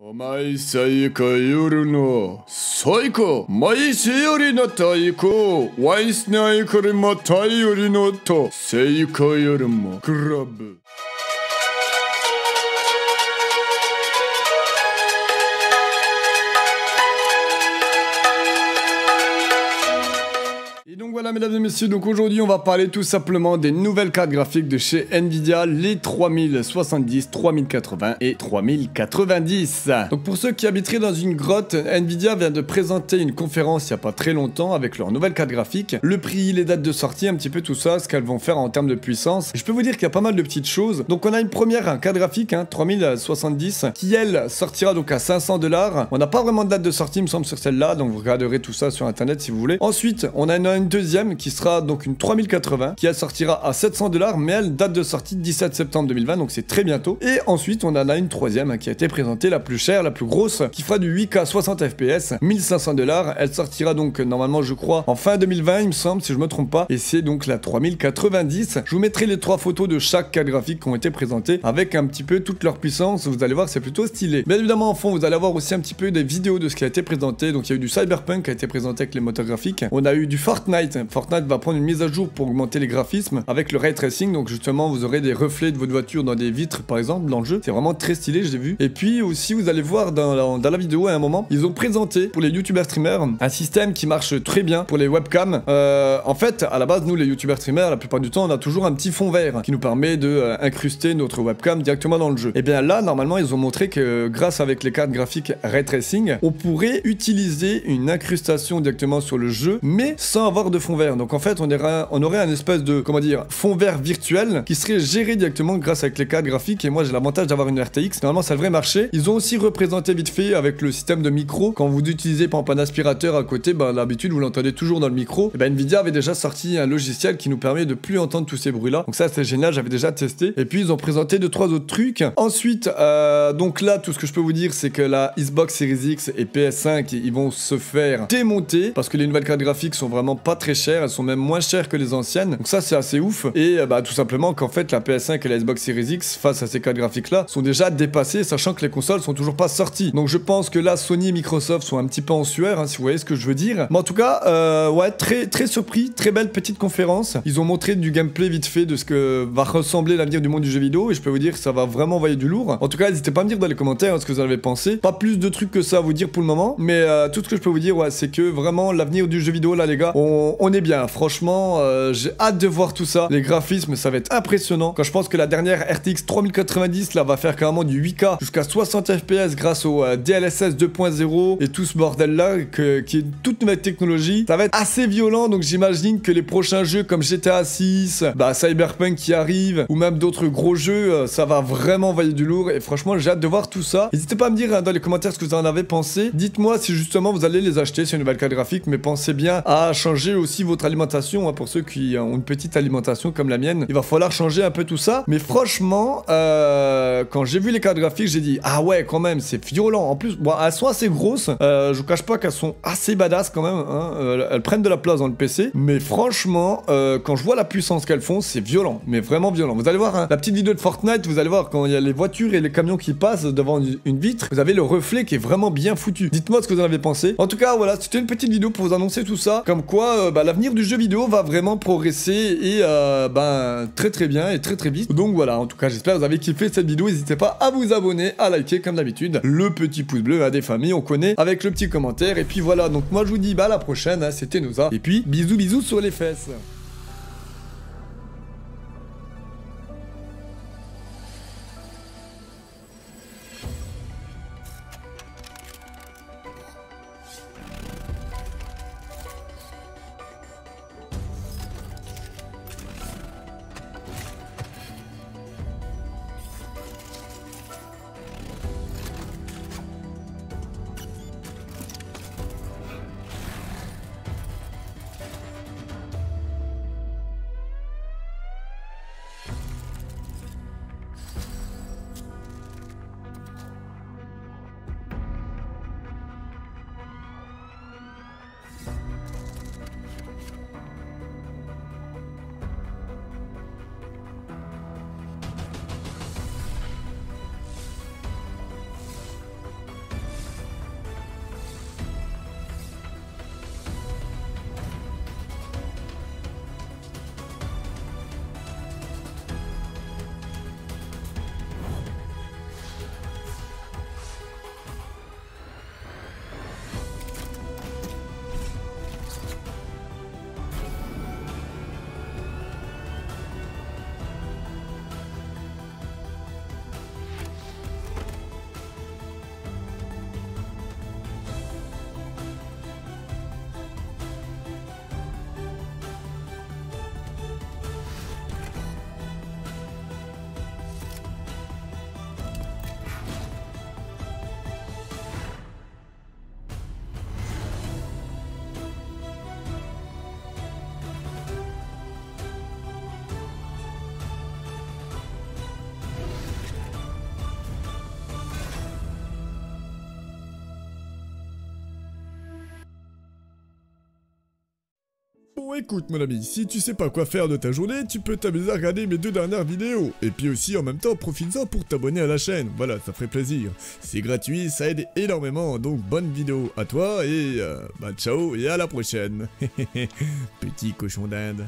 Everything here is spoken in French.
お前最下夜の最高毎日よりの太鼓ワイスナイクルも太よりのと最下夜もクラブDonc voilà mesdames et messieurs, donc aujourd'hui on va parler tout simplement des nouvelles cartes graphiques de chez Nvidia, les 3070, 3080 et 3090. Donc pour ceux qui habiteraient dans une grotte, Nvidia vient de présenter une conférence il n'y a pas très longtemps avec leurs nouvelles cartes graphiques, le prix, les dates de sortie, un petit peu tout ça, ce qu'elles vont faire en termes de puissance. Et je peux vous dire qu'il y a pas mal de petites choses. Donc on a une première carte graphique, 3070, qui elle sortira donc à 500$. On n'a pas vraiment de date de sortie il me semble sur celle-là, donc vous regarderez tout ça sur internet si vous voulez. Ensuite on a une deuxième qui sera donc une 3080 qui elle sortira à 700$, mais elle date de sortie 17 septembre 2020, donc c'est très bientôt. Et ensuite on en a une troisième qui a été présentée, la plus chère, la plus grosse, qui fera du 8K 60 fps, 1500$. Elle sortira donc normalement je crois en fin 2020 il me semble si je me trompe pas, et c'est donc la 3090. Je vous mettrai les 3 photos de chaque carte graphique qui ont été présentées avec un petit peu toute leur puissance, vous allez voir c'est plutôt stylé. Bien évidemment en fond vous allez avoir aussi un petit peu des vidéos de ce qui a été présenté, donc il y a eu du Cyberpunk qui a été présenté avec les moteurs graphiques, on a eu du Fortnite va prendre une mise à jour pour augmenter les graphismes avec le ray tracing, donc justement vous aurez des reflets de votre voiture dans des vitres par exemple dans le jeu, c'est vraiment très stylé, je l'ai vu. Et puis aussi vous allez voir dans la vidéo à un moment, ils ont présenté pour les youtubeurs streamers un système qui marche très bien pour les webcams. En fait à la base nous les youtubeurs streamers la plupart du temps on a toujours un petit fond vert qui nous permet de incruster notre webcam directement dans le jeu. Et bien là normalement ils ont montré que grâce avec les cartes graphiques ray tracing on pourrait utiliser une incrustation directement sur le jeu mais sans avoir de fond vert. Donc en fait on aurait un espèce de comment dire fond vert virtuel qui serait géré directement grâce avec les cartes graphiques, et moi j'ai l'avantage d'avoir une RTX, normalement ça devrait marcher. Ils ont aussi représenté vite fait avec le système de micro, quand vous utilisez par exemple un aspirateur à côté, d'habitude vous l'entendez toujours dans le micro, et Nvidia avait déjà sorti un logiciel qui nous permet de plus entendre tous ces bruits là, donc ça c'est génial, j'avais déjà testé. Et puis ils ont présenté 2-3 autres trucs. Ensuite donc là tout ce que je peux vous dire c'est que la Xbox Series X et PS5 ils vont se faire démonter parce que les nouvelles cartes graphiques sont vraiment pas très chères, elles sont même moins chères que les anciennes, donc ça c'est assez ouf. Et tout simplement qu'en fait la PS5 et la Xbox Series X face à ces cartes graphiques là sont déjà dépassées, sachant que les consoles sont toujours pas sorties. Donc je pense que là Sony et Microsoft sont un petit peu en sueur, si vous voyez ce que je veux dire. Mais en tout cas ouais, très surpris, très belle petite conférence. Ils ont montré du gameplay vite fait de ce que va ressembler l'avenir du monde du jeu vidéo, et je peux vous dire que ça va vraiment envoyer du lourd. En tout cas n'hésitez pas à me dire dans les commentaires ce que vous en avez pensé. Pas plus de trucs que ça à vous dire pour le moment, mais tout ce que je peux vous dire ouais, c'est que vraiment l'avenir du jeu vidéo là les gars, on est bien, franchement j'ai hâte de voir tout ça. Les graphismes ça va être impressionnant. Quand je pense que la dernière RTX 3090 là va faire carrément du 8K jusqu'à 60 fps grâce au DLSS 2.0 et tout ce bordel là qui est toute nouvelle technologie, ça va être assez violent. Donc j'imagine que les prochains jeux comme GTA 6, Cyberpunk qui arrive, ou même d'autres gros jeux, ça va vraiment envoyer du lourd, et franchement j'ai hâte de voir tout ça. N'hésitez pas à me dire dans les commentaires ce que vous en avez pensé. Dites-moi si justement vous allez les acheter, c'est une nouvelle carte graphique, mais pensez bien à changer aussi votre alimentation, pour ceux qui ont une petite alimentation comme la mienne, il va falloir changer un peu tout ça. Mais franchement quand j'ai vu les cartes graphiques j'ai dit ah ouais quand même c'est violent. En plus bon, elles sont assez grosses, je vous cache pas qu'elles sont assez badass quand même, elles prennent de la place dans le PC, mais franchement quand je vois la puissance qu'elles font c'est violent, mais vraiment violent. Vous allez voir la petite vidéo de Fortnite, vous allez voir quand il y a les voitures et les camions qui passent devant une vitre, vous avez le reflet qui est vraiment bien foutu. Dites-moi ce que vous en avez pensé. En tout cas voilà, c'était une petite vidéo pour vous annoncer tout ça, comme quoi l'avenir du jeu vidéo va vraiment progresser, et très bien et très vite. Donc voilà, en tout cas j'espère que vous avez kiffé cette vidéo. N'hésitez pas à vous abonner, à liker comme d'habitude, le petit pouce bleu à des familles on connaît, avec le petit commentaire. Et puis voilà, donc moi je vous dis à la prochaine, c'était Noza, et puis bisous sur les fesses. Bon, écoute mon ami, si tu sais pas quoi faire de ta journée, tu peux t'amuser à regarder mes 2 dernières vidéos. Et puis aussi, en même temps, profites-en pour t'abonner à la chaîne. Voilà, ça ferait plaisir. C'est gratuit, ça aide énormément. Donc, bonne vidéo à toi et ciao et à la prochaine. Petit cochon d'Inde.